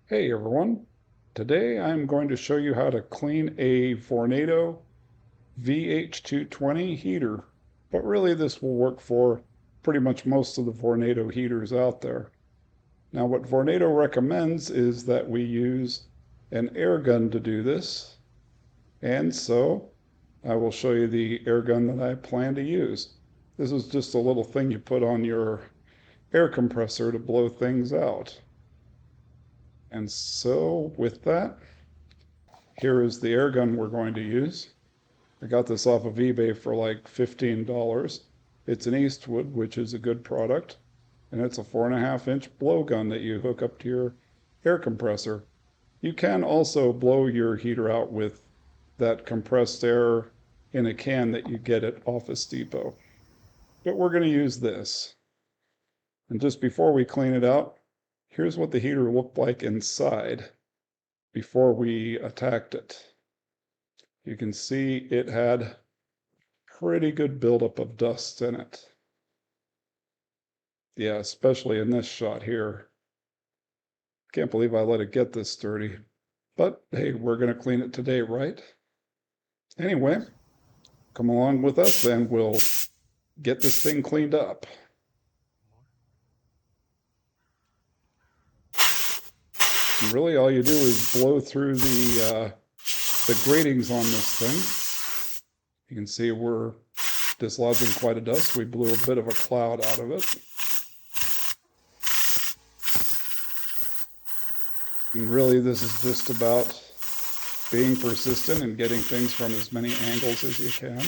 Hey everyone, today I'm going to show you how to clean a Vornado VH220 heater, but really this will work for pretty much most of the Vornado heaters out there. Now what Vornado recommends is that we use an air gun to do this, and so I will show you the air gun that I plan to use. This is just a little thing you put on your air compressor to blow things out. And so with that, here is the air gun we're going to use. I got this off of eBay for like $15. It's an Eastwood, which is a good product, and it's a 4.5-inch blowgun that you hook up to your air compressor. You can also blow your heater out with that compressed air in a can that you get at Office Depot. But we're going to use this. And just before we clean it out, here's what the heater looked like inside before we attacked it. You can see it had pretty good buildup of dust in it. Yeah, especially in this shot here. Can't believe I let it get this dirty. But hey, we're going to clean it today, right? Anyway, come along with us and we'll get this thing cleaned up. And really all you do is blow through the gratings on this thing. You can see we're dislodging quite a dust. We blew a bit of a cloud out of it. And really this is just about being persistent and getting things from as many angles as you can.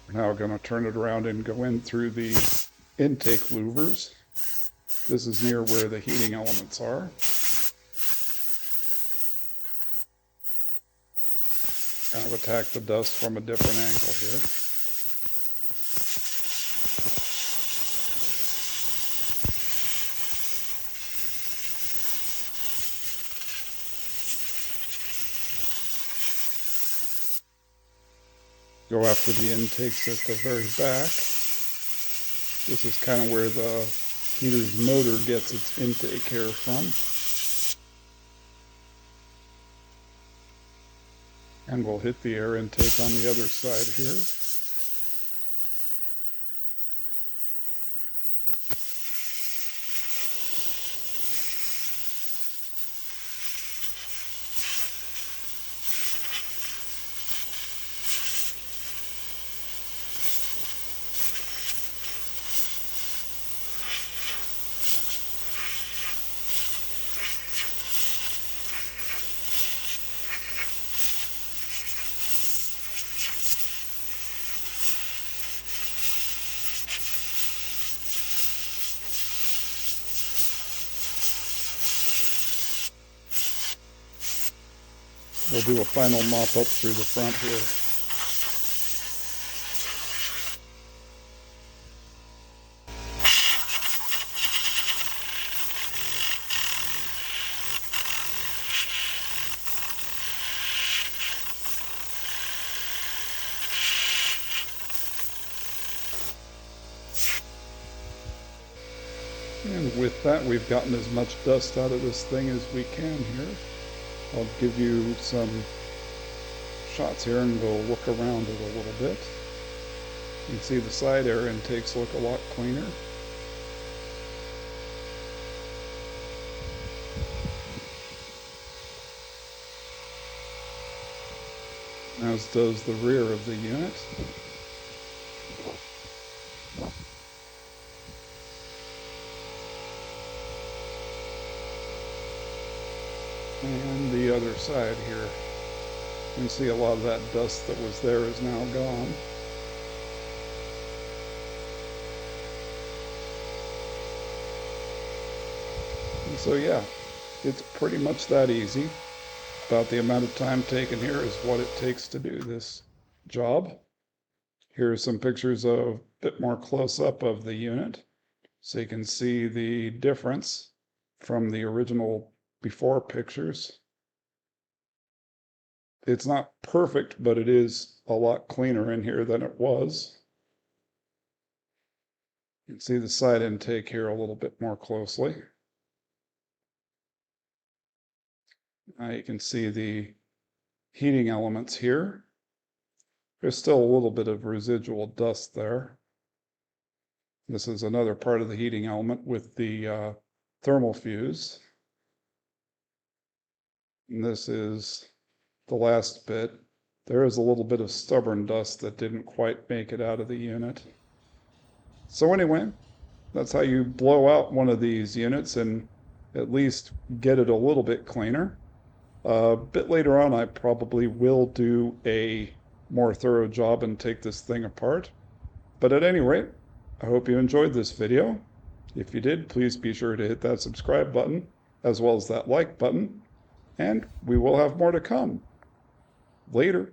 We're now going to turn it around and go in through the intake louvers. This is near where the heating elements are. Kind of attack the dust from a different angle here. Go after the intakes at the very back. This is kind of where the heater's motor gets its intake air from. And we'll hit the air intake on the other side here. We'll do a final mop up through the front here. And with that, we've gotten as much dust out of this thing as we can here. I'll give you some shots here and we'll look around it a little bit. You can see the side air intakes look a lot cleaner. As does the rear of the unit. And the other side here. You can see a lot of that dust that was there is now gone. And so yeah, it's pretty much that easy. About the amount of time taken here is what it takes to do this job. Here are some pictures of a bit more close-up of the unit, so you can see the difference from the original before pictures. It's not perfect, but it is a lot cleaner in here than it was. You can see the side intake here a little bit more closely. Now you can see the heating elements here. There's still a little bit of residual dust there. This is another part of the heating element with the thermal fuse. And this is the last bit. There is a little bit of stubborn dust that didn't quite make it out of the unit. So anyway, that's how you blow out one of these units and at least get it a little bit cleaner. A bit later on, I probably will do a more thorough job and take this thing apart. But at any rate, I hope you enjoyed this video. If you did, please be sure to hit that subscribe button as well as that like button, and we will have more to come. Later.